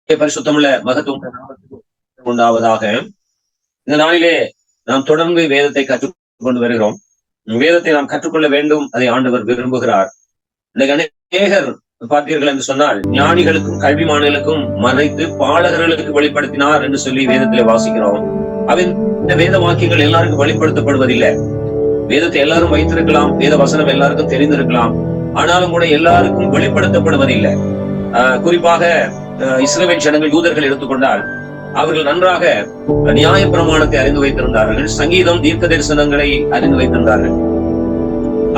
பரிசுத்தமுள்ள மகத்துவம் உண்டாவதாக. இந்த நாளிலே நாம் தொடர்ந்து வேதத்தை கற்றுக்கொண்டு வருகிறோம். வேதத்தை நாம் கற்றுக்கொள்ள வேண்டும், அதை ஆண்டவர் விரும்புகிறார். இன்னைக்கு அநேகர் பார்த்தீர்கள் என்று சொன்னால், ஞானிகளுக்கும் கல்விமான்களுக்கும் மறைத்து பாடகர்களுக்கு வெளிப்படுத்தினார் என்று சொல்லி வேதத்திலே வாசிக்கிறோம். இந்த வேத வாக்கியங்கள் எல்லாருக்கும் வெளிப்படுத்தப்படுவதில்லை. வேதத்தை எல்லாரும் வைத்திருக்கலாம், வேத வசனம் எல்லாருக்கும் தெரிந்திருக்கலாம், ஆனாலும் கூட எல்லாருக்கும் வெளிப்படுத்தப்படுவதில்லை. குறிப்பாக இஸ்ரவேல் ஜனங்கள், யூதர்கள் எடுத்துக்கொண்டால் அவர்கள் நன்றாக நியாய பிரமாணத்தை அறிந்து வைத்திருந்தார்கள், சங்கீதம், தீர்க்க தரிசனங்களை அறிந்து வைத்திருந்தார்கள்.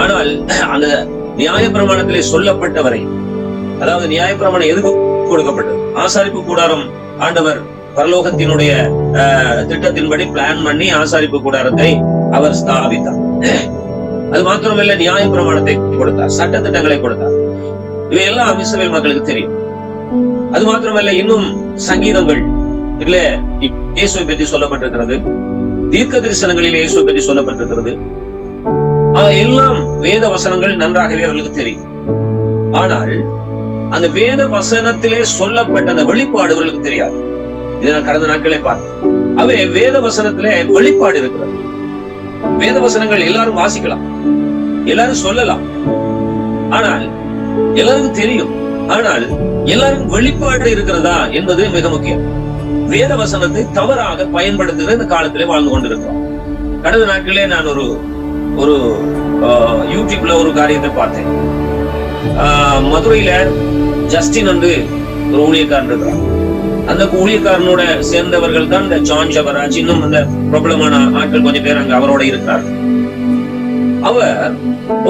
ஆனால் அந்த நியாய பிரமாணத்திலே சொல்லப்பட்டவரை, அதாவது நியாய பிரமாணம் எதுக்கு கொடுக்கப்பட்டது? ஆசாரிப்பு கூடாரம் ஆண்டவர் பரலோகத்தினுடைய திட்டத்தின்படி பிளான் பண்ணி ஆசாரிப்பு கூடாரத்தை அவர் ஸ்தாபித்தார். அது மாத்திரமல்ல, நியாய பிரமாணத்தை கொடுத்தார், சட்ட திட்டங்களை கொடுத்தார். இவையெல்லாம் இஸ்ரவேல் மக்களுக்கு தெரியும். அது மாத்திரமல்ல, இன்னும் சங்கீதங்கள் இல்ல இயேசுவை பற்றி சொல்லப்பட்டிருக்கிறது, தீர்க்க தரிசனங்களில் இயேசுவை பற்றி சொல்லப்பட்டிருக்கிறது. எல்லாம் வேத வசனங்கள் நன்றாகவே அவர்களுக்கு தெரியும். ஆனால் அந்த வேத வசனத்திலே சொல்லப்பட்ட அந்த வெளிப்பாடு அவர்களுக்கு தெரியாது. இதை நான் கடந்த நாட்களே பார்த்தேன். அவை வேத வசனத்திலே வெளிப்பாடு இருக்கிறது. வேத வசனங்கள் எல்லாரும் வாசிக்கலாம், எல்லாரும் சொல்லலாம், ஆனால் எல்லாருக்கும் தெரியும். ஆனால் எல்லாருக்கும் வெளிப்பாடு இருக்கிறதா என்பது மிக முக்கியம். வேத வசனத்தை தவறாக பயன்படுத்துகிற இந்த காலத்திலே வாழ்ந்து கொண்டிருக்கிறோம். கடந்த நாட்களே நான் ஒரு யூடியூப்ல ஒரு காரியத்தை பார்த்தேன். மதுரையில ஜஸ்டின் என்று ஒரு ஊழியக்காரன் இருக்கிறார். அந்த ஊழியக்காரனோட சேர்ந்தவர்கள் தான் இந்த ஜான் ஜபராஜ், இன்னும் அந்த பிரபலமான ஆட்கள் கொஞ்சம் பேர் அங்க அவரோட இருக்கிறார். அவர்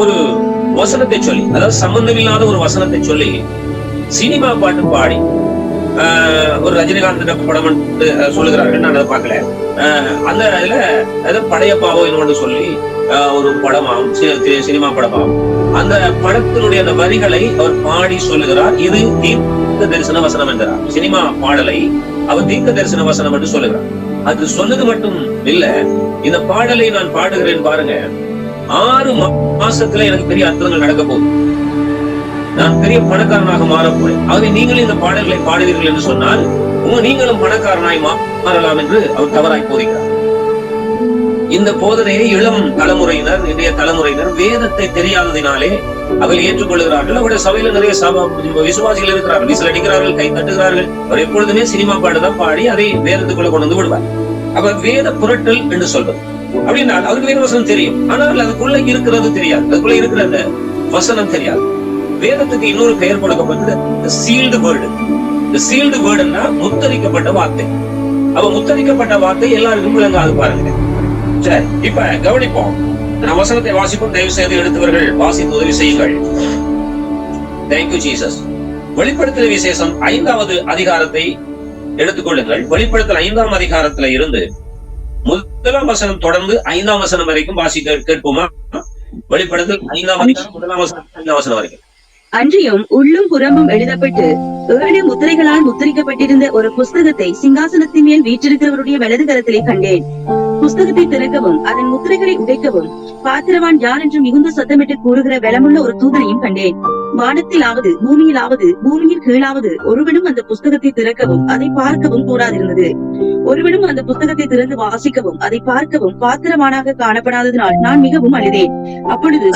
ஒரு வசனத்தை சொல்லி, அதாவது சம்பந்தமில்லாத ஒரு வசனத்தை சொல்லி சினிமா பாட்டு பாடி, ஒரு ரஜினிகாந்த் படம் சொல்லுகிறார்கள், நான் அதை பார்க்கல. அந்த இதுல ஏதோ படையப்பாவோ என்னோட சொல்லி ஒரு படமாகும், சினிமா படமாகும். அந்த படத்தினுடைய அந்த வரிகளை அவர் பாடி சொல்லுகிறார், இது தீர்க்க தரிசன வசனம் என்கிறார். சினிமா பாடலை அவர் தீர்க்க தரிசன வசனம் என்று சொல்லுகிறார். அது சொன்னது மட்டும் இல்ல, இந்த பாடலை நான் பாடுகிறேன் பாருங்க, 6 மாசத்துல எனக்கு பெரிய அர்த்தங்கள் நடக்க போகுது, நான் பெரிய பணக்காரனாக மாறப்போறேன். ஆகவே நீங்களும் இந்த பாடல்களை பாடுவீர்கள் என்று சொன்னால் நீங்களும் பணக்காரனாய் மாறலாம் என்று அவர் தவறாய் போதிக்கிறார். இந்த போதனையை இளம் தலைமுறையினர், இன்றைய தலைமுறையினர் வேதத்தை தெரியாததினாலே அவர்கள் ஏற்றுக்கொள்கிறார்கள். அவருடைய சபையில நிறைய விசுவாசிகள் இருக்கிறார்கள், விசில் அடிக்கிறார்கள், கை தட்டுகிறார்கள். அவர் எப்பொழுதுமே சினிமா பாட்டுதான் பாடி அதை வேதத்துக்குள்ள கொண்டு வந்து விடுவார். அவர் வேத புரட்டல் என்று சொல்றது அப்படின்னா அவருக்கு வேத வசனம் தெரியும், ஆனால் அதுக்குள்ள இருக்கிறது தெரியாது, அதுக்குள்ள இருக்கிற அந்த வசனம் தெரியாது. வேதத்துக்கு இன்னொரு பெயர் கொடுக்கப்பட்டது சீல்டு வேர்டு. இந்த சீல்டு வேர்டுன்னா முத்தரிக்கப்பட்ட வார்த்தை. அவ முத்தரிக்கப்பட்ட வார்த்தை எல்லாருக்கும் விளங்காது பாருங்க. சரி, இப்ப கவனிப்போம். நான் வசனத்தை வாசிப்போம், தயவு செய்து எடுத்தவர்கள் வாசித்து உதவி செய்யுங்கள். Thank you Jesus. வெளிப்படுத்தல் விசேஷம் 5வது அதிகாரத்தை எடுத்துக்கொள்ளுங்கள். வெளிப்படுத்தல் 5ஆம் அதிகாரத்துல இருந்து 1ஆம் வசனம் தொடர்ந்து 5ஆம் வசனம் வரைக்கும் வாசிக்க கேட்போமா? வெளிப்படுத்தல் 5ஆம் அதிகாரம் 1ஆம் வசனம் 5ஆம் வசனம் வரைக்கும். அன்றியும் உள்ளும் புறமும் எழுதப்பட்டு 7 முத்திரைகளால் முத்திரிக்கப்பட்டிருந்த ஒரு புஸ்தகத்தை சிங்காசனத்தின் மேல் வீற்றிருக்கிறவருடைய வலது கரத்திலே கண்டேன். புஸ்தகத்தை திறக்கவும் அதன் முத்திரைகளை உடைக்கவும் பாத்திரவான் யார் என்று மிகுந்த சத்தமிட்டு கூறுகிற பலமுள்ள ஒரு தூதனையும் கண்டேன். வானத்திலாவது பூமியிலாவது பூமியின் கீழாவது ஒருவனும் அந்த புஸ்தகத்தை திறக்கவும் அதை பார்க்கவும் கூடாதிருந்தது. ஒருவனும் அந்த புஸ்தகத்தை திறந்து வாசிக்கவும் அதை பார்க்கவும் பாத்திரவானாக காணப்படாததினால் நான் மிகவும் அழுதேன். அப்பொழுது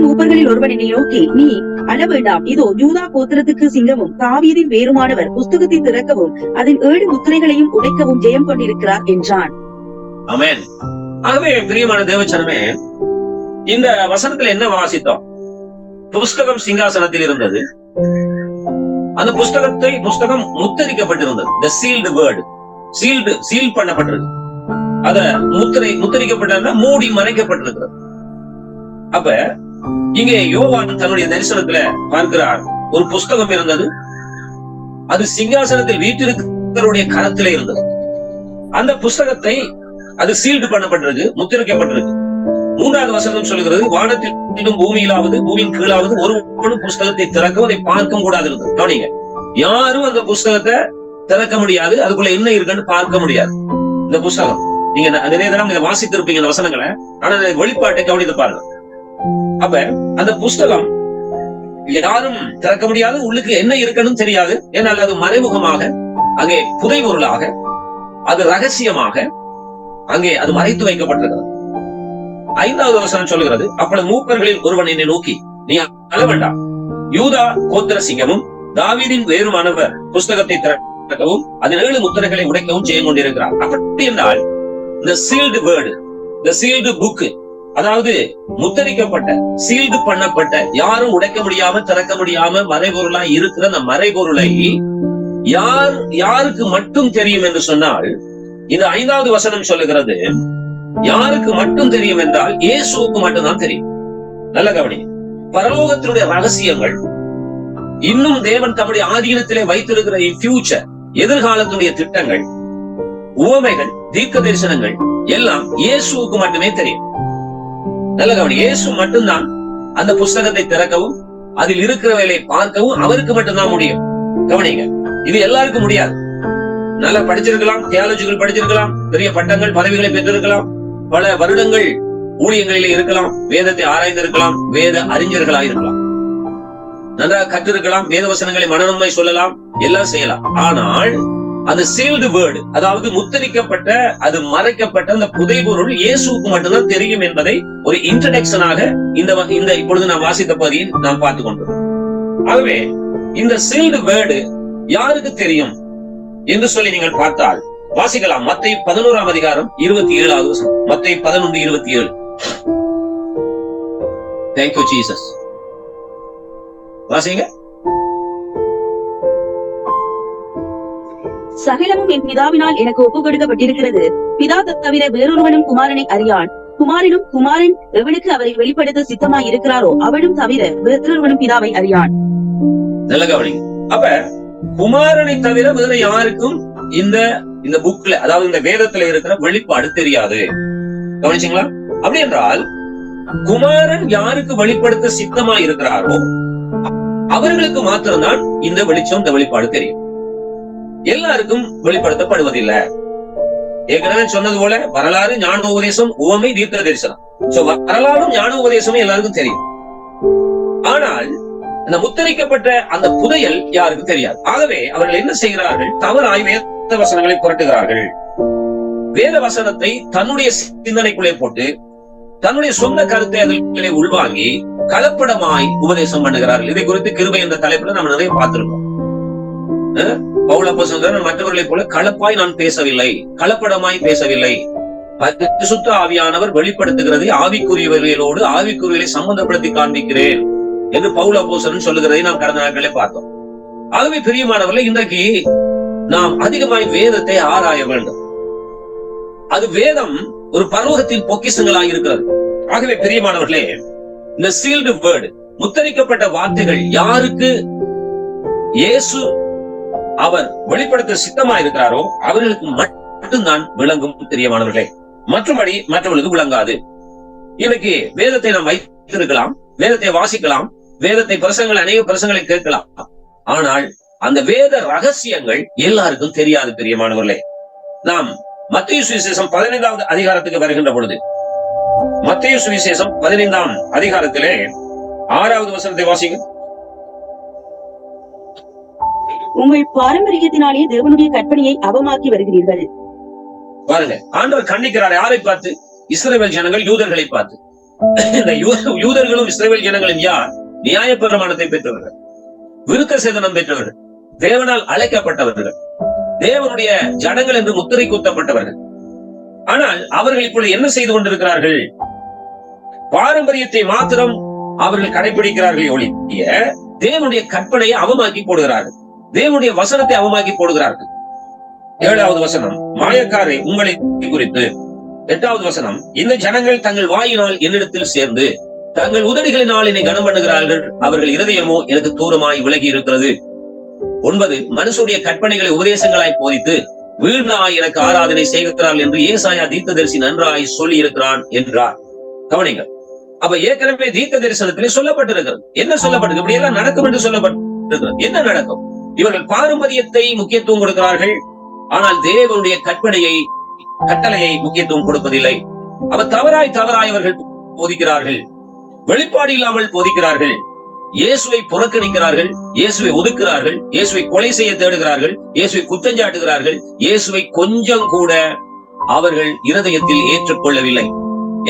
மூப்பர்களில் ஒருவன் என்னை நோக்கி, நீ அழ வேண்டாம், இதோ யூதா கோத்திரத்துக்கு சிங்கமும் தாவீதின் வேறுமானவர் புஸ்தகத்தை திறக்கவும் அதன் 7 முத்திரைகளையும் உடைக்கவும் ஜெயம் கொண்டிருக்கிறார் என்றான். ஆமென். ஆகவே பிரியமான தேவச்சனமே, இந்த வசனத்துல என்ன வாசித்தோம்? புஸ்தகம் சிங்காசனத்தில் இருந்தது. அந்த புஸ்தகம் முத்தரிக்கப்பட்டிருந்தது. The sealed word, சீல் பண்ணப்பட்டிருக்கு. அத முத்தரிக்கப்பட்ட மூடி மறைக்கப்பட்டிருக்கிறது. அப்ப இங்கே யோவான் தன்னுடைய தரிசனத்துல பார்க்கிறார், ஒரு புஸ்தகம் இருந்தது, அது சிங்காசனத்தில் வீட்டிருக்கிறவருடைய கரத்திலே இருந்தது. அந்த புஸ்தகத்தை அது சீல்டு பண்ணப்பட்டிருக்கு, முத்திரிக்கப்பட்டிருக்கு. 3வது வசனம் சொல்கிறது, வானத்திலும் பூமியிலாவது பூமியின் கீழாவது ஒருவனும் புஸ்தகத்தை திறக்கவும் அதை பார்க்க கூடாது இருந்தது. கவனிங்க, யாரும் அந்த புஸ்தகத்தை திறக்க முடியாது, அதுக்குள்ள என்ன இருக்குன்னு பார்க்க முடியாது. இந்த புஸ்தகம் நீங்க நிறைய தடவை இதை வாசித்திருப்பீங்க இந்த வசனங்களை, ஆனா வெளிப்பாட்டை கவனித்து பாருங்க. அப்ப அந்த புஸ்தகம் யாரும் திறக்க முடியாது, உள்ளுக்கு என்ன இருக்கணும் தெரியாது. ஏனால் அது மறைமுகமாக அங்கே புதைபொருளாக, அது ரகசியமாக அங்கே அது மறைத்து வைக்கப்பட்டிருக்கிறது. 5வது வசனம் சொல்கிறது, அப்பொழுது மூப்பர்களில் ஒருவன் என்னை நோக்கி, நீ அழ வேண்டாம், யூதா கோத்திர சிங்கமும் தாவீதின் வேறுமானவர் புஸ்தகத்தை திறக்கவும் அதன் 7 முத்திரைகளை உடைக்கவும் செய்து கொண்டிருக்கிறார். அப்படி என்றால் இந்த சீல்டு வேர்டு, இந்த சீல்டு புக், அதாவது முத்தரிக்கப்பட்ட, சீல்டு பண்ணப்பட்ட, யாரும் உடைக்க முடியாம திறக்க முடியாம மறைபொருளா இருக்கிற அந்த மறைபொருளை யாருக்கு மட்டும் தெரியும் என்று சொன்னால், இந்த 5வது வசனம் சொல்லுகிறது, யாருக்கு மட்டும் தெரியும் என்றால் இயேசுவுக்கு மட்டும்தான் தெரியும். நல்ல கவனி, பரலோகத்தினுடைய ரகசியங்கள், இன்னும் தேவன் தம்முடைய ஆதீனத்திலே வைத்திருக்கிற ஃபியூச்சர், எதிர்காலத்துடைய திட்டங்கள், உவமைகள், தீர்க்க தரிசனங்கள் எல்லாம் இயேசுவுக்கு மட்டுமே தெரியும். நல்ல கவனி, இயேசு மட்டும்தான் அந்த புஸ்தகத்தை திறக்கவும் அதில் இருக்கிறவர்களை பார்க்கவும் அவருக்கு மட்டும்தான் முடியும். கவனிங்க, இது எல்லாருக்கும் முடியாது. நல்லா படிச்சிருக்கலாம், தியாலஜிகள் படிச்சிருக்கலாம், பெரிய பட்டங்கள் பதவிகளை பெற்றிருக்கலாம், பல வருடங்கள் ஊழியங்களிலே இருக்கலாம், வேதத்தை ஆராய்ந்திருக்கலாம், வேத அறிஞர்களாக இருக்கலாம், நன்றாக கற்றிருக்கலாம், வேத வசனங்களை மனநன்மை சொல்லலாம், எல்லாம் செய்யலாம். ஆனால் அந்த சீல்டு வேர்டு, அதாவது முத்தரிக்கப்பட்ட, அது மறைக்கப்பட்ட அந்த புதைபொருள் இயேசுவுக்கு மட்டும்தான் தெரியும் என்பதை ஒரு இன்ட்ரடக்ஷனாக இந்த இப்பொழுது நாம் வாசித்த பகுதியில் நாம் பார்த்துக் கொண்டோம். ஆகவே இந்த சீல்டு வேர்டு யாருக்கு தெரியும் என்று சொல்லி நீங்கள் பார்த்தால் வாசிக்கலாம். மத்தேயு 11ஆம் அதிகாரம் 27வது வசனம். மத்தேயு 11:27. Thank you Jesus. வாசிங்க. சகலமும் என் பிதாவினால் எனக்கு ஒப்பு கொடுக்கப்பட்டிருக்கிறது. பிதா தவிர வேறொருவனும் குமாரனை அறியான். குமாரனும் குமாரன் எவனுக்கு அவரை வெளிப்படுத்த சித்தமாய் இருக்கிறாரோ அவனும் தவிர வேறொருவனும் பிதாவை அறியான். நல்ல கவனிங்க. அப்ப குமாரனை தவிர வேற யாருக்கும் இந்த புக்ல, அதாவது இந்த வேதத்துல இருக்கிற வெளிப்பாடு தெரியாது. கவனிச்சீங்களா? அப்படி என்றால் குமாரன் யாருக்கு வெளிப்படுத்த சித்தமா இருக்கிறாரோ அவர்களுக்கு மாத்திரம்தான் இந்த வெளிச்சம், இந்த வெளிப்பாடு தெரியும். எல்லாருக்கும் வெளிப்படுத்தப்படுவதில்லை. ஏற்கனவே சொன்னது போல வரலாறு, ஞான உபதேசம், உவமை, தீர்க்க தரிசனம். வரலாறும் ஞான உபதேசமும் எல்லாருக்கும் தெரியும். ஆனால் அந்த முத்தரிக்கப்பட்ட அந்த புதையல் யாருக்கும் தெரியாது. ஆகவே அவர்கள் என்ன செய்கிறார்கள்? தவறாய் வேத வசனங்களை புரட்டுகிறார்கள். வேத வசனத்தை தன்னுடைய சிந்தனைக்குள்ளே போட்டு தன்னுடைய சொந்த கருத்தை அதில் உள்வாங்கி கலப்படமாய் உபதேசம் பண்ணுகிறார்கள். இதை குறித்து கிருபை என்ற தலைப்புல நம்ம நிறைய பார்த்திருக்கோம். பவுல் அப்போஸ்தலன் மற்றவர்களை போல கலப்பாய் நான் பேசவில்லை, கலப்படமாய் பேசவில்லை. பரிசுத்த ஆவியானவர் வெளிப்படுத்துகிறதை ஆவிக்குரியவர்களோடு ஆவிக்குரியவர்களை சம்பந்தப்படுத்தி காண்பிக்கிறேன் என்று பவுல் அப்போஸ்தலன் சொல்லுகிறதை நாம் கடந்த நாட்களே பார்த்தோம். ஆகவே பிரியமானவர்களே, இன்றைக்கு நாம் அதிகமாய் வேதத்தை ஆராய வேண்டும். அது வேதம் ஒரு பரலோகத்தின் பொக்கிஷங்களாக இருக்கிறது. ஆகவே பிரியமானவர்களே, இந்த சீல்டு வேர்டு, முத்தரிக்கப்பட்ட வார்த்தைகள் யாருக்கு இயேசு அவர் வெளிப்படுத்த சித்தமா இருக்கிறாரோ அவர்களுக்கு மட்டும்தான் விளங்கும். பிரியமானவர்களே, மற்றபடி மற்றவர்களுக்கு விளங்காது. இன்னைக்கு வேதத்தை நாம் வைத்திருக்கலாம், வேதத்தை வாசிக்கலாம், வேதத்தை பிரசங்களை, அநேக பிரசங்களை கேட்கலாம். ஆனால் அந்த வேத ரகசியங்கள் எல்லாருக்கும் தெரியாது. பிரியமானவர்களே, நாம் மத்தேயு சுவிசேஷம் 15வது அதிகாரத்துக்கு வருகின்ற பொழுது, மத்தேயு சுவிசேஷம் 15ஆம் அதிகாரத்திலே 6வது வசனத்தை வாசிங்க. உங்கள் பாரம்பரியத்தினாலே தேவனுடைய கற்பனையை அவமாக்கி வருகிறீர்கள். பாருங்க, ஆண்டவர் கண்டிக்கிறார். யாரை பார்த்து? இஸ்ரவேல் ஜனங்கள், யூதர்களை பார்த்து. இந்த யூதர்களும் இஸ்ரவேல் ஜனங்களும் யார்? நியாயப்பிரமாணத்தை பெற்றவர்கள், விருத்த சேதனம் பெற்றவர்கள், தேவனால் அழைக்கப்பட்டவர்கள், தேவனுடைய ஜனங்கள் என்று முத்திரை குத்தப்பட்டவர்கள். ஆனால் அவர்கள் இப்பொழுது என்ன செய்து கொண்டிருக்கிறார்கள்? பாரம்பரியத்தை மாத்திரம் அவர்கள் கடைபிடிக்கிறார்கள் ஒழிய தேவனுடைய கற்பனையை அவமாக்கி போடுகிறார்கள், தேவனுடைய வசனத்தை அவமாக்கி போடுகிறார்கள். 7வது வசனம், மாயக்காரை உங்களை குறித்து. 8வது வசனம், இந்த ஜனங்கள் தங்கள் வாயினால் என்னிடத்தில் சேர்ந்து தங்கள் உதடுகளினால் என்னை கனம் பண்ணுகிறார்கள், அவர்கள் இருதயமோ எனக்கு தூரமாய் விலகி இருக்கிறது. 9, மனுஷனுடைய கற்பனைகளை உபதேசங்களாய் போதித்து வீணாய் எனக்கு ஆராதனை செய்கிறார்கள் என்று ஏசாயா தீர்க்கதரிசி நன்றாய் சொல்லி இருக்கிறான் என்றார். கவனிங்க, அப்ப ஏற்கனவே தீர்க்க தரிசனத்திலே சொல்லப்பட்டிருக்கிறது. என்ன சொல்லப்பட்டிருக்கு? இப்படி எல்லாம் நடக்கும் என்று சொல்லப்பட்டிருக்கிறது. என்ன நடக்கும்? இவர்கள் பாரம்பரியத்தை முக்கியத்துவம் கொடுக்கிறார்கள், ஆனால் தேவனுடைய கட்டளையை முக்கியத்துவம் கொடுப்பதில்லை. அவர் தவறாய் அவர்கள் போதிக்கிறார்கள், வெளிப்பாடு இல்லாமல் போதிக்கிறார்கள். இயேசுவை புறக்கணிக்கிறார்கள், இயேசுவை ஒதுக்குகிறார்கள், இயேசுவை கொலை செய்ய தேடுகிறார்கள், இயேசுவை குற்றஞ்சாட்டுகிறார்கள். இயேசுவை கொஞ்சம் கூட அவர்கள் இருதயத்தில் ஏற்றுக்கொள்ளவில்லை.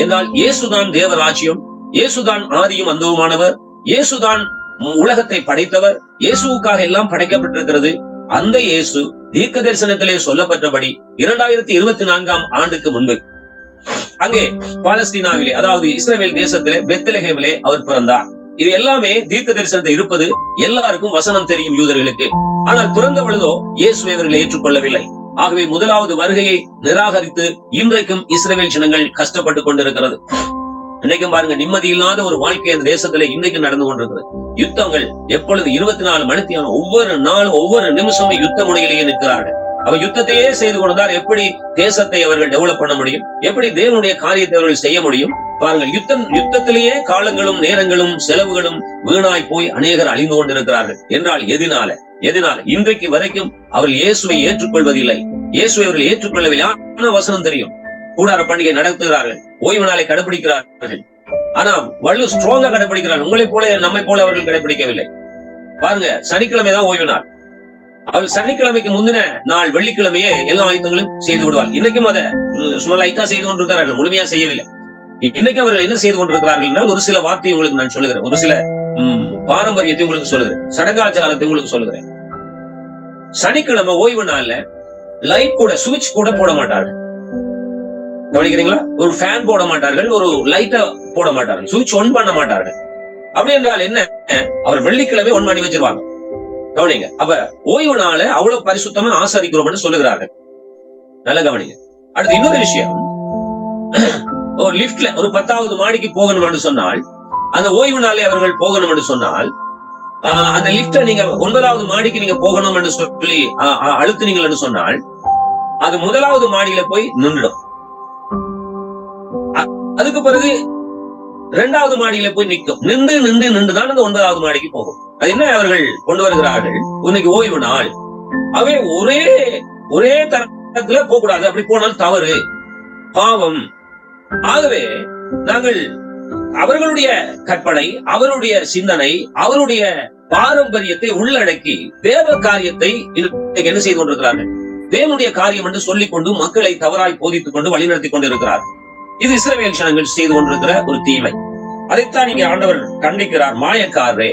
என்றால் இயேசுதான் தேவராஜ்யம், இயேசுதான் ஆதியும் அந்தவுமானவர், இயேசுதான் உலகத்தை படைத்தவர், இயேசுவுக்காக எல்லாம் படைக்கப்பட்டிருக்கிறது. அந்த இயேசு தீர்க்க தரிசனத்திலே சொல்லப்பட்டபடி 2024 ஆண்டுக்கு முன்பு அங்கே பாலஸ்தீனாவிலே, அதாவது இஸ்ரவேல் தேசத்திலே பெத்லெகேமிலே அவர் பிறந்தார். இது எல்லாமே தீர்க்க தரிசனத்தில் இருப்பது எல்லாருக்கும் வசனம் தெரியும் யூதர்களுக்கு. ஆனால் பிறந்த பொழுதோ இயேசுவை அவர்கள் ஏற்றுக்கொள்ளவில்லை. ஆகவே முதலாவது வருகையை நிராகரித்து இன்றைக்கும் இஸ்ரவேல் ஜனங்கள் கஷ்டப்பட்டு கொண்டிருக்கிறது. இன்னைக்கும் பாருங்க, நிம்மதி இல்லாத ஒரு வாழ்க்கை அந்த தேசத்துல இன்றைக்கு நடந்து கொண்டிருக்கிறது. யுத்தங்கள் எப்பொழுது 24 மணித்தியாலும் ஒவ்வொரு நாளும் ஒவ்வொரு நிமிஷமும் யுத்த முனையிலேயே நிற்கிறார்கள். அவர் யுத்தத்தையே செய்து கொண்டால் எப்படி தேசத்தை அவர்கள் டெவலப் பண்ண முடியும்? எப்படி தேவனுடைய காரியத்தை அவர்கள் செய்ய முடியும்? பாருங்கள், யுத்தத்திலேயே காலங்களும் நேரங்களும் செலவுகளும் வீணாய் போய் அநேகர் அழிந்து கொண்டிருக்கிறார்கள். என்றால் எதனால? இன்றைக்கு வரைக்கும் அவர்கள் இயேசுவை ஏற்றுக்கொள்வதில்லை. இயேசுவை அவர்கள் ஏற்றுக்கொள்ளவில்லை. ஆனா வசனம் தெரியும், கூடார பண்டிகை நடத்துகிறார்கள், ஓய்வு நாளை கடைபிடிக்கிறார்கள். ஆனா வள்ளு ஸ்ட்ராங்கா கடைபிடிக்கிறார்கள். உங்களை போல நம்மை போல அவர்கள் கடைபிடிக்கவில்லை. பாருங்க, சனிக்கிழமை தான் ஓய்வு நாள். அவள் சனிக்கிழமைக்கு முந்தின நாள் வெள்ளிக்கிழமையே எல்லா ஆயுதங்களும் செய்து விடுவார். இன்னைக்கும் அதை சும்மா லைட்டா செய்து கொண்டிருக்கிறார்கள், முழுமையா செய்யவில்லை. இன்னைக்கு அவர்கள் என்ன செய்து கொண்டிருக்கிறார்கள்? ஒரு சில வார்த்தையை உங்களுக்கு நான் சொல்லுகிறேன், ஒரு சில பாரம்பரியத்தை உங்களுக்கு சொல்லுகிறேன், சடங்காச்சாரத்தை உங்களுக்கு சொல்லுகிறேன். சனிக்கிழமை ஓய்வு நாள்ல லைட் கூட, சுவிட்ச் கூட போட மாட்டார்கள். கவனிக்கிறீங்களா? ஒரு ஃபேன் போட மாட்டார்கள், ஒரு லைட்டா போட மாட்டார்கள், சுவிட்ச் ஒன் பண்ண மாட்டார்கள். அப்படி என்றால் என்ன? அவர் வெள்ளிக்கிழமை ஒன் பண்ணி வச்சிருவாங்க. கவனிங்க. அப்ப ஓய்வு நாள அவ்வளவு பரிசுத்தமா ஆசரிக்கிறோம் சொல்லுகிறார்கள். நல்ல கவனிங்க. அடுத்து இன்னொரு விஷயம், ஒரு லிப்ட்ல ஒரு 10வது மாடிக்கு போகணும் என்று சொன்னால், அந்த ஓய்வு நாளே அவர்கள் போகணும் என்று சொன்னால், அந்த லிப்ட நீங்க 9வது மாடிக்கு நீங்க போகணும் என்று சொல்லி அழுத்தினீங்கள் என்று சொன்னால், அது 1வது மாடியில போய் நின்றுடும். அதுக்கு பிறகு 2வது மாடியில போய் நிற்கும். நின்றுதான் அந்த 9வது மாடிக்கு போகும். அது என்ன அவர்கள் கொண்டு வருகிறார்கள்? இன்னைக்கு ஓய்வு நாள், அவை ஒரே தரத்துல போக கூடாது. அப்படி போனால் தவறு, பாவம். ஆகவே நாங்கள் அவர்களுடைய கற்பனை, அவருடைய சிந்தனை, அவருடைய பாரம்பரியத்தை உள்ளடக்கி தேவ காரியத்தை என்ன செய்து கொண்டிருக்கிறார்கள்? தேவனுடைய காரியம் என்று சொல்லிக் கொண்டு மக்களை தவறாய் போதித்துக் கொண்டு வழிநடத்தி கொண்டிருக்கிறார்கள். இது இஸ்ரவேல் ஜனங்கள் செய்து கொண்டிருக்கிற ஒரு தீமை. அதைத்தான் இங்கே ஆண்டவர் கண்டிக்கிறார். மாயக்காரரே,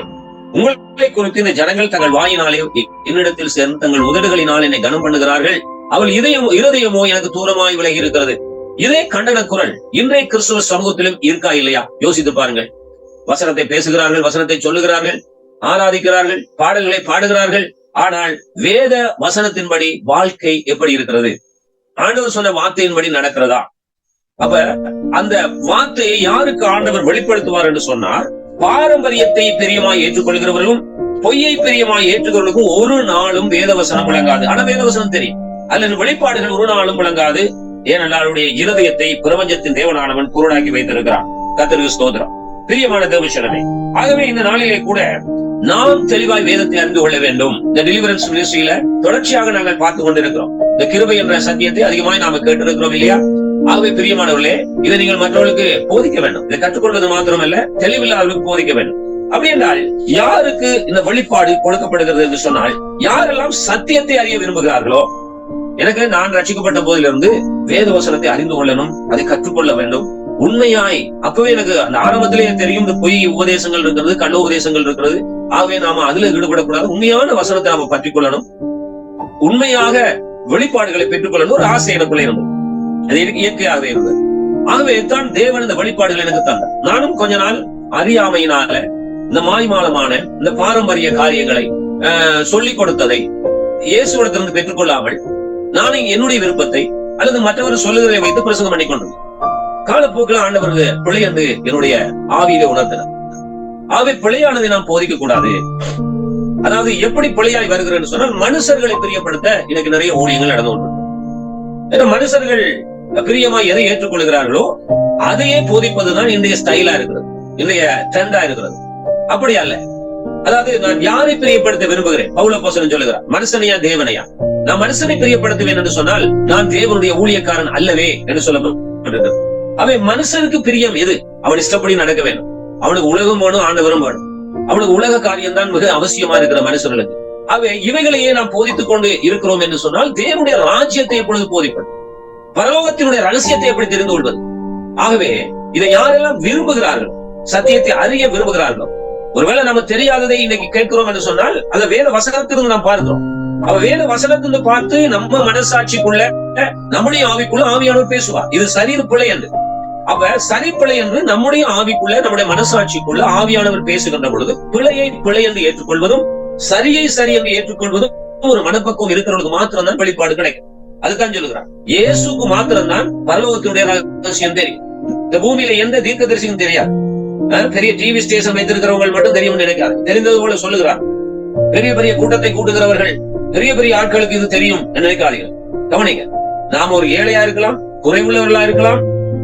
உங்களை குறித்து இந்த ஜனங்கள் தங்கள் வாயினாலே என்னிடத்தில் சேர்ந்து தங்கள் உதடுகளினால் என்னை கனம் பண்ணுகிறார்கள், அவள் இருதயமோ எனக்கு தூரமாய் விலகி இருக்கிறது. இதே கண்டன குரல் இன்றைய கிறிஸ்துவ சமூகத்திலும் இருக்கா இல்லையா? யோசித்து பாருங்கள். வசனத்தை பேசுகிறார்கள், வசனத்தை சொல்லுகிறார்கள், ஆராதிக்கிறார்கள், பாடல்களை பாடுகிறார்கள். ஆனால் வேத வசனத்தின்படி வாழ்க்கை எப்படி இருக்கிறது? ஆண்டவர் சொன்ன வார்த்தையின்படி நடக்கிறதா? அப்ப அந்த வார்த்தையை யாருக்கு ஆண்டவர் வெளிப்படுத்துவார் என்று சொன்னார், பாரம்பரியத்தை பிரியமாய் ஏற்றுக்கொள்கிறவர்களும் பொய்யை பிரியமாய் ஏற்றுக்கொள்வதற்கும் ஒரு நாளும் வேதவசனம் விளங்காது. ஆனா வேதவசனம் தெரியும், அல்லது வெளிப்பாடுகள் ஒரு நாளும் விளங்காது. ஏனென்றால் அவருடைய இருதயத்தை பிரபஞ்சத்தின் தேவனானவன் குருடாக்கி வைத்திருக்கிறான். கர்த்தருக்கு ஸ்தோத்திரம். பிரியமான தேவசனமே, ஆகவே இந்த நாளிலே கூட நாம் தெளிவாய் வேதத்தை அறிந்து கொள்ள வேண்டும். இந்த டெலிவரன்ஸ் மினிஸ்ட்ரியில தொடர்ச்சியாக நாங்கள் பார்த்து கொண்டிருக்கிறோம். இந்த கிருபை என்ற சத்தியத்தை அதிகமாய் நாம கேட்டிருக்கிறோம் இல்லையா? ஆகவே பிரியமானவர்களே, இதை நீங்கள் மற்றவர்களுக்கு போதிக்க வேண்டும். இதை கற்றுக்கொள்வது மாத்திரமல்ல, தெளிவில்லாதவர்களுக்கு போதிக்க வேண்டும். அப்படி என்றால் யாருக்கு இந்த வெளிப்பாடு கொடுக்கப்படுகிறது என்று சொன்னால், யாரெல்லாம் சத்தியத்தை அறிய விரும்புகிறார்களோ, எனக்கு நான் ரட்சிக்கப்பட்ட போதிலிருந்து வேத வசனத்தை அறிந்து கொள்ளணும், அதை கற்றுக்கொள்ள வேண்டும் உண்மையாய். அப்பவே எனக்கு அந்த ஆரம்பத்திலேயே தெரியும் இந்த பொய் உபதேசங்கள் இருக்கிறது, கள்ள உபதேசங்கள் இருக்கிறது. ஆகவே நாம அதுல ஈடுபடக்கூடாது. உண்மையான வசனத்தை நாம பற்றிக் கொள்ளணும், உண்மையாக வெளிப்பாடுகளை பெற்றுக் கொள்ளணும் ஒரு ஆசை எனக்குள்ள இருந்தது. அது எனக்கு இயற்கையாகவே இருந்தது. ஆகவே தான் தேவன் இந்த வெளிப்பாடுகள் எனக்கு தந்தார். நானும் கொஞ்ச நாள் அறியாமையினால இந்த மாய்மாலமான இந்த பாரம்பரிய காரியங்களை சொல்லிக் கொடுத்ததை இயேசுவிடத்திலிருந்து பெற்றுக்கொள்ளாமல் நானே என்னுடைய விருப்பத்தை அல்லது மற்றவர் சொல்லுகிறதை வைத்து பிரசங்கம் பண்ணி கொண்டேன். காலப்போக்கில் ஆண்டவர் பிழை என்று என்னுடைய ஆவியிலே உணர்த்தினார். ஆகவே பிழையானதை நாம் போதிக்க கூடாது. அதாவது எப்படி பிழையாய் வருகிறேன்னு சொன்னால், மனுஷர்களை பிரியப்படுத்த எனக்கு நிறைய ஊழியங்கள் நடந்து கொண்டிருக்கிறது. மனுஷர்கள் பிரியமாய் எதை ஏற்றுக்கொள்கிறார்களோ அதையே போதிப்பதுதான் இன்றைய ஸ்டைலா இருக்கிறது, இன்றைய ட்ரெண்டா இருக்கிறது. அப்படி அல்ல. அதாவது நான் யாரை பிரியப்படுத்த விரும்புகிறேன்? பவுல் அப்போஸ்தலன் சொல்லுகிறார், மனுஷனையா தேவனையா? நான் மனுஷனை பிரியப்படுத்துவேன் என்று சொன்னால் நான் தேவனுடைய ஊழியக்காரன் அல்லவே என்று சொல்லப்பட்டிருக்கிறது. அவன் மனுஷனுக்கு பிரியம் எது? அவன் இஷ்டப்படி நடக்க வேண்டும். அவனுக்கு உலகம் வேணும், ஆண்டவரும் வேணும். அவளுக்கு உலக காரியம் தான் மிக அவசியமா இருக்கிற மனுஷர்களுக்கு. ஆகவே இவைகளையே நாம் போதித்துக் கொண்டு இருக்கிறோம் என்று சொன்னால் தேவனுடைய ராஜ்யத்தை எப்பொழுது போதிப்பது, பரலோகத்தினுடைய ரகசியத்தை எப்படி தெரிந்து கொள்வது? ஆகவே இதை யாரெல்லாம் விரும்புகிறார்கள், சத்தியத்தை அறிய விரும்புகிறார்களோ, ஒருவேளை நம்ம தெரியாததை இன்னைக்கு கேட்கிறோம் என்று சொன்னால் அதை வேத வசனத்திலிருந்து நாம் பார்க்கிறோம். அவ வேத வசனத்திலிருந்து பார்த்து நம்ம மனசாட்சிக்குள்ள, நம்முடைய ஆவிக்குள்ள ஆவியானவர் பேசுவார். இது சரி பிழை என்று, அவ சரி பிழை என்று நம்முடைய ஆவிக்குள்ள, நம்முடைய மனசாட்சிக்குள்ள ஆவியானவர் பேசுகின்ற பொழுது பிழையை பிழை என்று ஏற்றுக்கொள்வதும் சரியை சரி என்று ஏற்றுக்கொள்வதும் ஒரு மனப்பக்குவம் இருக்கிறவங்களுக்கு மாத்திரம் தான் வெளிப்பாடு கிடைக்கும். அதுதான் சொல்லுகிறார், இயேசுக்கு மாத்திரம் தான் பரலோகத்தினுடைய ரகசியம் தெரியும். இந்த பூமியில எந்த தீர்க்கதரிசியும் தெரியாது. பெரிய டிவி ஸ்டேஷன் வைத்திருக்கிறவங்க மட்டும் தெரியும் நினைக்காது. தெரிந்தது போல சொல்லுகிறார். பெரிய பெரிய கூட்டத்தை கூட்டுகிறவர்கள், பெரிய பெரிய ஆட்களுக்கு இது தெரியும் நினைக்காதீர்கள். கவனிங்க, நாம ஒரு ஏழையா இருக்கலாம், குறைவுள்ளவர்களா இருக்கலாம்,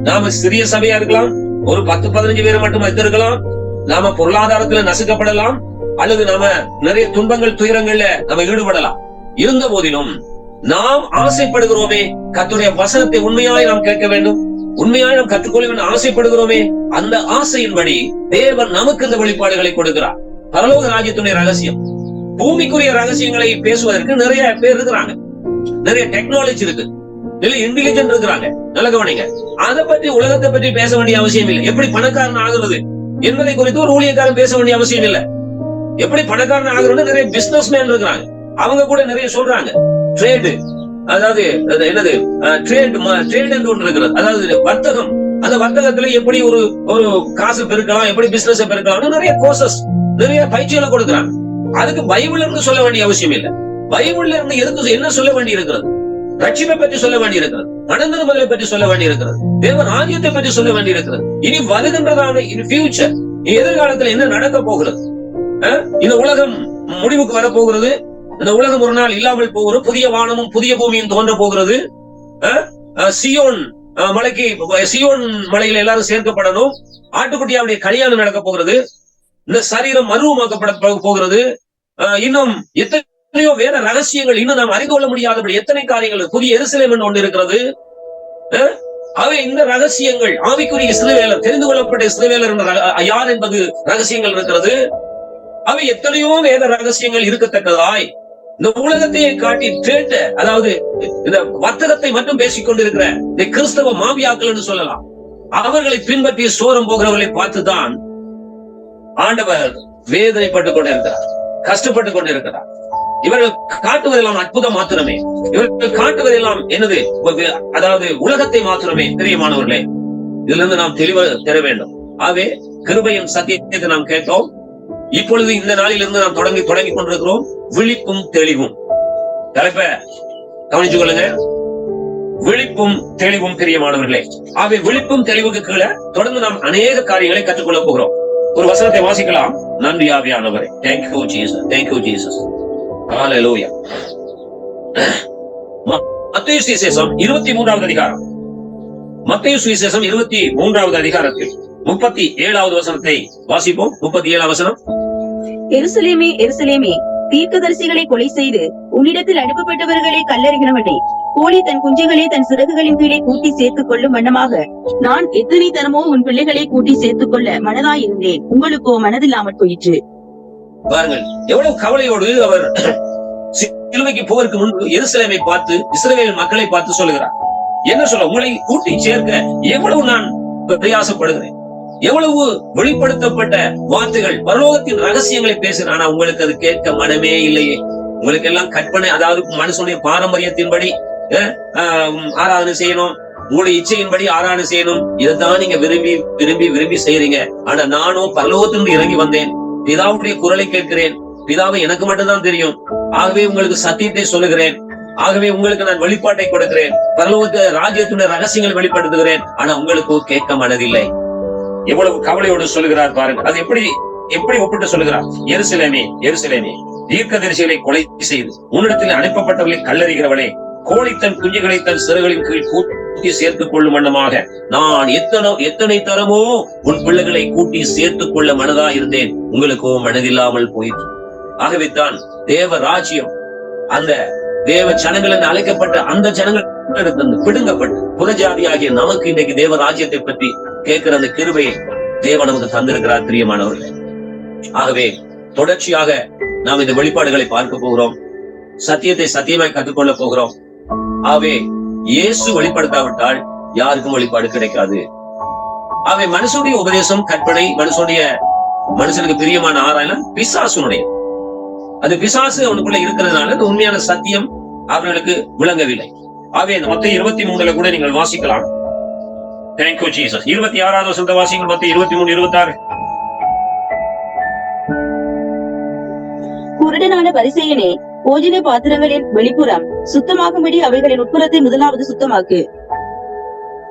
நாம சிறிய சபையா இருக்கலாம், ஒரு 10-15 பேர் மட்டும் வைத்திருக்கலாம், நாம பொருளாதாரத்துல நசுக்கப்படலாம், அல்லது நாம நிறைய துன்பங்கள் துயரங்கள்ல நம்ம ஈடுபடலாம். இருந்த போதிலும் நாம் ஆசைப்படுகிறோமே, கர்த்தருடைய வசனத்தை உண்மையாய் நாம் கேட்க வேண்டும், உண்மையாய் நாம் கற்றுக்கொள்ள வேண்டும் ஆசைப்படுகிறோமே, அந்த ஆசையின்படி தேவன் நமக்கு இந்த வெளிப்பாடுகளை கொடுக்கிறார். பரலோக ராஜ்யத்துடைய ரகசியம், பூமிக்குரிய ரகசியங்களை பேசுவதற்கு நிறைய பேர் இருக்கிறாங்க, நிறைய டெக்னாலஜி இருக்கு, நிறைய இன்டெலிஜென்ட் இருக்கிறாங்க. நல்ல கவனிங்க, அதை பற்றி உலகத்தை பற்றி பேச வேண்டிய அவசியம் இல்லை. எப்படி பணக்காரன் ஆகுறது என்பதை குறித்து ஒரு ஊழியக்காரன் பேச வேண்டிய அவசியம் இல்லை. எப்படி பணக்காரன் ஆகுறது நிறைய பிசினஸ் மேன் இருக்கிறாங்க, அவங்க கூட நிறைய சொல்றாங்க. ட்ரேடு, அதாவது என்னது ட்ரேட் என்று ஒன்று இருக்கிறது, அதாவது வர்த்தகம். அந்த வர்த்தகத்துல எப்படி ஒரு காசு பெருக்கலாம், எப்படி பிசினஸ் பெருக்கலாம், நிறைய கோர்சஸ், நிறைய பயிற்சிகளை கொடுக்கிறாங்க. அதுக்கு பைபிள்ல இருந்து சொல்ல வேண்டிய அவசியம் இல்லை. பைபிள்ல இருந்து எதுக்கு என்ன சொல்ல வேண்டி இருக்கிறது? ரட்சிப்பை பற்றி சொல்ல வேண்டி இருக்கிறது, மனந்திரும்பலை பற்றி சொல்ல வேண்டி இருக்கிறது, தேவ ராஜ்யத்தை பற்றி சொல்ல வேண்டி இருக்கிறது. இனி வருகின்றதான ஃபியூச்சர், எதிர்காலத்துல என்ன நடக்க போகிறது, இந்த உலகம் முடிவுக்கு வரப்போகிறது, இந்த உலகம் ஒரு நாள் இல்லாமல் போகிறது, புதிய வானமும் புதிய பூமியும் தோன்ற போகிறது, சியோன் மலையில எல்லாரும் சேர்க்கப்படணும், ஆட்டுக்குட்டியாவுடைய கல்யாணம் நடக்க போகிறது, இந்த சரீரம் மருவமாக்கப்பட போகிறது, இன்னும் எத்தனையோ வேத ரகசியங்கள் இன்னும் நாம் அறிந்து கொள்ள முடியாதபடி எத்தனை காரியங்கள், புதிய எருசலேம் என்று ஒன்று இருக்கிறது. அவை இந்த ரகசியங்கள், ஆவிக்குரிய இஸ்ரவேலர், தெரிந்து கொள்ளப்பட்ட இஸ்ரவேலர் யார் என்பது ரகசியங்கள் இருக்கிறது. அவை எத்தனையோ வேத ரகசியங்கள் இருக்கத்தக்கதாய் இந்த உலகத்தையே காட்டி ட்ரேட், அதாவது இந்த வர்த்தகத்தை மட்டும் பேசிக் கொண்டிருக்கிற இந்த கிறிஸ்தவ மாவியாக்கள் என்று சொல்லலாம், அவர்களை பின்பற்றி சோரம் போகிறவர்களை பார்த்துதான் ஆண்டவர் வேதனைப்பட்டுக் கொண்டிருக்கிறார், கஷ்டப்பட்டுக் கொண்டிருக்கிறார். இவர்கள் காட்டுவதெல்லாம் அற்புதம் மாத்திரமே, இவர்கள் காட்டுவதெல்லாம் என்னது, அதாவது உலகத்தை மாத்திரமே. பிரியமானவர்களே, இதுல இருந்து நாம் தெளிவு பெற வேண்டும். ஆகவே கிருபையின் சத்தியத்தை நாம் கேட்டோம். இப்பொழுது இந்த நாளிலிருந்து நாம் தொடங்கி கொண்டிருக்கிறோம். விழிப்பும் தெளிவும் தலைப்பை கவனிச்சு கொள்ளுங்க. விழிப்பும் தெளிவும் பிரியமானவர்களே. ஆகவே விழிப்பும் தெளிவுக்கு கீழே தொடர்ந்து நாம் அநேக காரியங்களை கற்றுக்கொள்ள போகிறோம். ஒரு வசனத்தை வாசிக்கலாம். நன்றி ஆவியானவரே. Thank you Jesus. Thank you Jesus. Hallelujah. மத்தேயு சுவிசேஷம் 23வது அதிகாரம். மத்தேயு சுவிசேஷம் 23வது அதிகாரத்தில் 37வது வசனத்தை வாசிப்போம். 37வது வசனம். எருசலேமே எருசலேமே, தீர்க்கதரிசிகளை கொலை செய்து உன்னிடத்தில் அனுப்பப்பட்டவர்களை கல்லறிகிறவனே, கோழி தன் குஞ்சுகளை தன் சிறகுகளின் கீழே கூட்டி சேர்த்துக் கொள்ளும் வண்ணமாக நான் எத்தனை தரமோ உன் பிள்ளைகளை கூட்டி சேர்த்துக் கொள்ள மனதாயிருந்தேன், உங்களுக்கோ மனதில்லாமற் போயிற்று. பாருங்கள், எவ்வளவு கவலையோடு அவர் சிலுவைக்கு போவதற்கு முன்பு எருசலேமை பார்த்து, இஸ்ரவேல் மக்களை பார்த்து சொல்லுகிறார். என்ன சொல்ல, உங்களை கூட்டி சேர்க்க எவ்வளவு நான் பிரயாசப்படுகிறேன், எவ்வளவு வெளிப்படுத்தப்பட்ட வார்த்தைகள், பரலோகத்தின் ரகசியங்களை பேசுறேன், ஆனா உங்களுக்கு அது கேட்க மனமே இல்லையே. உங்களுக்கு எல்லாம் கற்பனை, அதாவது மனுஷனுடைய பாரம்பரியத்தின்படி ஆராதனை செய்யணும், உங்களுடைய இச்சையின்படி ஆராதனை செய்யணும், இதைத்தான் நீங்க விரும்பி விரும்பி விரும்பி செய்யறீங்க. ஆனா நானும் பரலோகத்திலிருந்து இறங்கி வந்தேன், பிதாவுடைய குரலை கேட்கிறேன், பிதாவை எனக்கு மட்டும்தான் தெரியும். ஆகவே உங்களுக்கு சத்தியத்தை சொல்லுகிறேன், ஆகவே உங்களுக்கு நான் வெளிப்பாட்டை கொடுக்கிறேன், பரலோக ராஜ்யத்துடைய ரகசியங்களை வெளிப்படுத்துகிறேன், ஆனா உங்களுக்கு கேட்க மனதில்லை. எவ்வளவு கவலையோடு சொல்லுகிறார் பாருங்க. அது எப்படி ஒப்பிட்டு சொல்லுகிறார். எருசலேமே எருசலேமே, தீர்க்கதரிசிகளை கொலை செய்து உன்னிடத்தில் அனுப்பப்பட்டவர்களை கல்லறிகிறவளே, கோழி தன் குஞ்சுகளை தன் சிறுகளின் கீழ் கூட்டி சேர்த்துக் கொள்ளும் வண்ணமாக நான் எத்தனை தரமோ உன் பிள்ளைகளை கூட்டி சேர்த்துக் கொள்ள மனதா இருந்தேன், உங்களுக்கோ மனதில்லாமல் போயிற்று. ஆகவே தான் தேவ ராஜ்யம், அந்த தேவ ஜனங்கள் என்று அழைக்கப்பட்ட அந்த ஜனங்கள் பிடுங்கப்பட்டு புறஜாதியாகிய நமக்கு இன்றைக்கு தேவ ராஜ்யத்தை பற்றி கேட்கிற அந்த கிருபையை தேவன் நமக்கு தந்திருக்கிறார். பிரியமானவர்களே, ஆகவே தொடர்ச்சியாக நாம் இந்த வெளிப்பாடுகளை பார்க்க போகிறோம். சத்தியத்தை சத்தியமாய் கற்றுக்கொள்ள போகிறோம். ஆகவே இயேசு வெளிப்படுத்தாவிட்டால் யாருக்கும் வெளிப்பாடு கிடைக்காது. ஆகவே மனுஷனுடைய உபதேசம், கற்பனை, மனுஷனுக்கு பிரியமான ஆராயலாம் பிசாசுனுடைய, அது பிசாசு அவனுக்குள்ள இருக்கிறதுனால அந்த உண்மையான சத்தியம் அவர்களுக்கு விளங்கவில்லை. ஆகவே இந்த மத்தேயு 23 கூட நீங்கள் வாசிக்கலாம். Thank you Jesus. 26வது வசனத்தை வாசிங்கள். மத்தேயு 23:26. குருடனான பரிசேயனே, போஜன பாத்திரங்களின் வெளிப்புறம் சுத்தமாகும்படி அவைகளின் உட்புறத்தை முதலாவது சுத்தமாக்கு.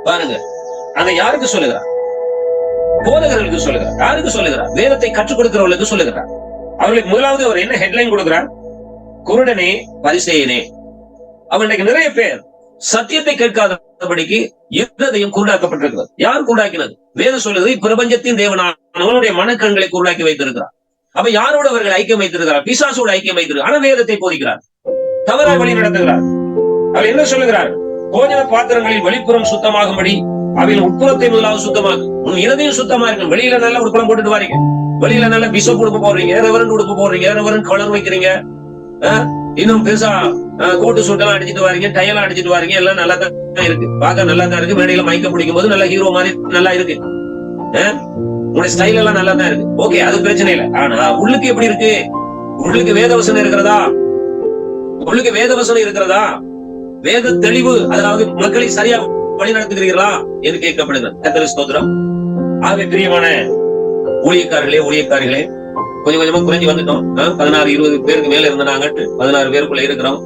பாருங்க, அதை யாருக்கு சொல்லுகிறார்? போதகர்களுக்கு சொல்லுகிறார். யாருக்கு சொல்லுகிறார்? வேதத்தை கற்றுக் கொடுக்கிறவர்களுக்கு சொல்லுகிறார். அவர்களுக்கு முதலாவது அவர் என்ன ஹெட்லைன் கொடுக்கிறார்? குருடனே பரிசேயனே. அவனுக்கு நிறைய பேர் சத்தியத்தை கேட்காதபடிக்கு இருதயம் குருடாக்கப்பட்டிருக்கிறது. யார் குருடாக்கினது? வேதம் சொல்லுது, பிரபஞ்சத்தின் தேவனானவனுடைய மனக்கண்களை குருடாக்கி வைத்திருக்கிறார். அப்ப யாரோட அவர்கள் ஐக்கியம் வைத்திருக்கிறார்? பிசாசோட ஐக்கியம் வைத்திருக்கிறார். ஆனா வேதத்தை போதிக்கிறார், தவறாக வழி நடத்துகிறார். அவர் என்ன சொல்லுகிறார்? போஜன பாத்திரங்களில் வெளிப்புறம் சுத்தமாகும்படி அவையில் உட்புறத்தை முதலாவது சுத்தமாகும். உன் இருதயம் சுத்தமா இருக்கு. வெளியில நல்லா உட்புறம் போட்டுட்டு வாரீங்க, வெளியில நல்லா பிசப் உடுப்பு போடுறீங்க, ரெவரண்ட் உடுப்பு போடுறீங்க, ரெவரண்ட் கலர் வைக்கிறீங்க, இன்னும் பெருசா கோட்டு சூட்டெல்லாம் அடிச்சுட்டு வாரீங்க, டையெல்லாம் அடிச்சுட்டு வாரீங்க, எல்லாம் நல்லா தான் இருக்கு, பார்க்க நல்லா தான் இருக்கு. மேடையில மைக்க பிடிக்கும் போது நல்லா ஹீரோ மாதிரி நல்லா இருக்கு, உங்களுடைய ஸ்டைல் எல்லாம் நல்லா தான் இருக்கு. ஓகே, அது பிரச்சனை இல்லை. ஆனா உள்ளுக்கு எப்படி இருக்கு? உள்ளுக்கு வேதவசனம் இருக்கிறதா? உள்ளுக்கு வேதவசனம் இருக்கிறதா? வேத தெளிவு, அதாவது மக்களை சரியா வழி நடத்துகிறீர்களா என்று கேட்கப்படுகிறது. கர்த்தருக்கு ஸ்தோத்திரம். ஆகவே பிரியமான ஊழியக்காரிகளே, கொஞ்சம் கொஞ்சமா குறைஞ்சி வந்துட்டோம். 16-20 பேருக்கு மேல இருந்தாங்க, 16 பேருக்குள்ள இருக்கிறோம்.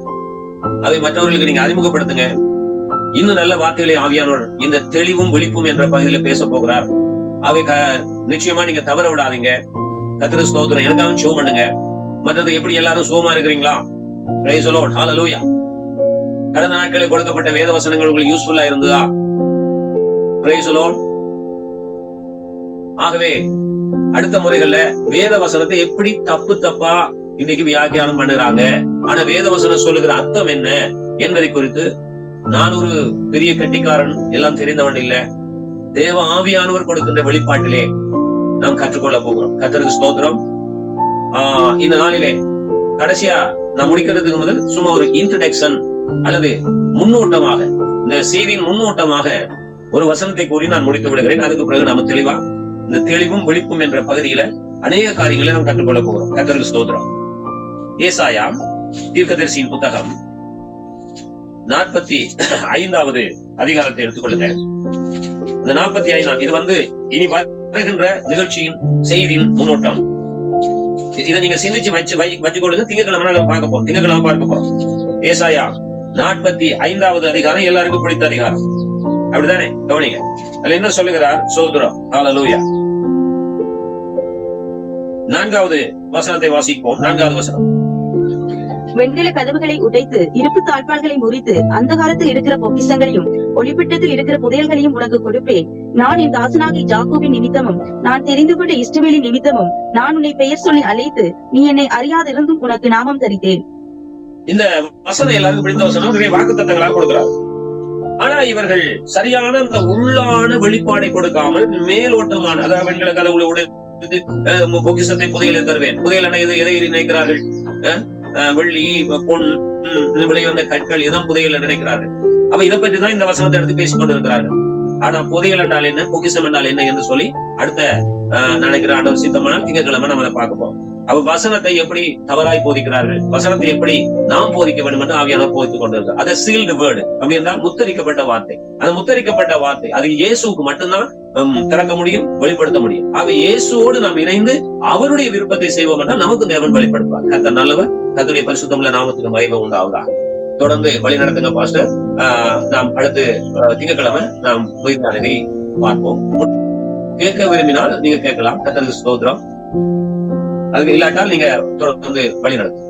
அதை மற்றவர்களுக்கு நீங்க அறிமுகப்படுத்துங்க. இன்னும் நல்ல வார்த்தைகளை ஆவியானவர் இந்த தெளிவும் விழிப்பும் என்ற பகுதியில பேச போகிறார். அவை நிச்சயமா நீங்க தவற விடாதீங்க. கர்த்தருக்கு ஸ்தோத்திரம். எனக்காக ஷோ பண்ணுங்க. மற்றது எப்படி எல்லாரும் சுகமா இருக்கிறீங்களா? Praise the Lord. ஹல்லேலூயா. கடந்த நாட்களில் கொடுக்கப்பட்ட வேத வசனங்கள் உங்களுக்கு யூஸ்ஃபுல்லா இருந்ததா? Praise the Lord. ஆகவே அடுத்த முறைகள்ல வேத வசனத்தை எப்படி தப்பா இன்னைக்கு வியாக்கியானம் பண்ணுறாங்க, ஆனா வேத வசனம் சொல்லுகிற அர்த்தம் என்ன என்பதை குறித்து நான் ஒரு பெரிய கட்டிக்காரன், எல்லாம் தெரிந்தவன் இல்ல. தேவ ஆவியானவர் கொடுக்கின்ற வெளிப்பாட்டிலே நாம் கற்றுக்கொள்ள போகிறோம். கர்த்தருக்கு ஸ்தோத்திரம். இந்த நாளிலே கடைசியா நான் முடிக்கிறதுக்கு முதல் சும்மா ஒரு இன்ட்ரோடக்ஷன் அல்லது முன்னோட்டமாக, இந்த செய்தியின் முன்னோட்டமாக ஒரு வசனத்தை கூறி நான் முடித்து விடுகிறேன். அதுக்கு பிறகு நாம தெளிவா இந்த தெளிவும் விழிப்பும் என்ற பகுதியில அநேக காரியங்களை நாம் கற்றுக்கொள்ள போகிறோம். கர்த்தருக்கு ஸ்தோத்திரம். ஏசாயா தீர்க்கதரிசியின் புத்தகம் 45வது அதிகாரத்தை எடுத்துக்கொள்ளுங்க. இந்த 45 இது இனி வருகின்ற நிகழ்ச்சியின் செய்தியின் முன்னோட்டம். இதை நீங்க சிந்திச்சு வச்சுக்கொள்ளுங்க. திங்கட்கிழமை பார்க்க போறோம். ஏசாயா 45வது அதிகாரம் எல்லாருக்கும் பிடித்த அதிகாரம், அப்படித்தானே? கவனிங்க, அதுல என்ன சொல்லுகிறார்? ஸ்தோத்திரம். ஹல்லேலூயா. 4வது வசனத்தை வாசிப்போம். 4வது வசனம். வெண்கல கதவுகளை உடைத்து இருப்பு தாழ்பால்களை முறித்து அந்தகாரத்தில் இருக்கிற பொக்கிஷங்களையும் ஒளிப்பிட்டத்தில் இருக்கிற புதையல்களையும் உனக்கு கொடுப்பேன். நான் என் தாசனாகி ஜாக்கோபின் நிமித்தமும் நான் தெரிந்து கொண்ட இஸ்ரவேலின் நிமித்தமும் நான் உன்னை பெயர் சொல்லி அழைத்து நீ என்னை அறியாதிருந்தும் உனக்கு நாமம் தரித்தேன். இந்த வசனம் எல்லாருக்கும் பிடித்த வசனம். நிறைய வாக்குத்தத்தங்களாக கொடுக்கிறார். ஆனா இவர்கள் சரியான அந்த உள்ளான வெளிப்பாடை கொடுக்காமல் மேலோட்டமான, அதாவது வெண்கல கதவுகளோடு பொக்கிஷத்தை புதையலை தருவேன். புதையல் எதை நினைக்கிறார்கள்? வெள்ளி, பொன், விலை வந்த கற்கள், இதான் புதையல் நினைக்கிறார்கள். அப்ப இதை பற்றி தான் இந்த வசனத்தை எடுத்து பேசிக் கொண்டிருக்கிறார்கள். ஆனா புதையல் என்றால் என்ன, பொக்கிஷம் என்றால் என்ன என்று சொல்லி அடுத்த நினைக்கிற ஆண்டவர் சித்தமான திங்கட்கிழமை நம்ம அதை பார்க்க போறோம். அவ வசனத்தை எப்படி தவறாய் போதிக்கிறார்கள், வசனத்தை எப்படி நாம் போதிக்க வேண்டும் என்று ஆவியானவர் போதித்துக் கொண்டிருக்கிறார். அது சீல்டு வேர்டு அப்படின்னா முத்தரிக்கப்பட்ட வார்த்தை. அந்த முத்தரிக்கப்பட்ட வார்த்தை அது இயேசுக்கு மட்டும்தான் திறக்க முடியும், வெளிப்படுத்த முடியும். ஆக இயேசுவோடு நாம் இணைந்து அவருடைய விருப்பத்தை செய்வோம் என்றால் நமக்கு தேவன் வெளிப்படுத்துவார். கர்த்தர் நல்லவர். கர்த்தருடைய பரிசுத்தமுள்ள நாமத்துக்கு மகிமை உண்டாவதாக. தொடர்ந்து வழி நடத்துங்க பாஸ்டர். நாம் அடுத்து திங்கட்கிழமை நாம் உயிர்நாளை பார்ப்போம். கேட்க விரும்பினால் நீங்க கேட்கலாம். கர்த்தருக்கு ஸ்தோத்திரம். அதுக்கு இல்லாட்டால் நீங்க தொடர்ந்து வழி நடத்தும்.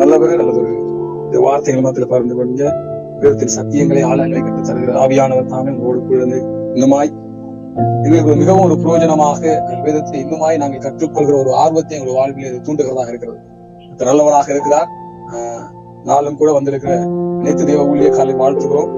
நல்லவர். இந்த வார்த்தைகள் மத்தியில் பகிர்ந்து கொண்டு வேதத்தின் சத்தியங்களை ஆழங்களை கற்று தருகிற ஆவியானவர் தாமே உங்களோடு குழந்தை இன்னுமாய் எங்களுக்கு மிகவும் ஒரு பிரயோஜனமாக வேதத்தை இன்னுமாய் நாங்கள் கற்றுக்கொள்கிற ஒரு ஆர்வத்தை எங்கள் வாழ்வில் தூண்டுகிறதாக இருக்கிறது. நல்லவராக இருக்கிறார். நாளும் கூட வந்திருக்கிற அனைத்து தேவ ஊழியக்காரரை வாழ்த்துகிறோம்.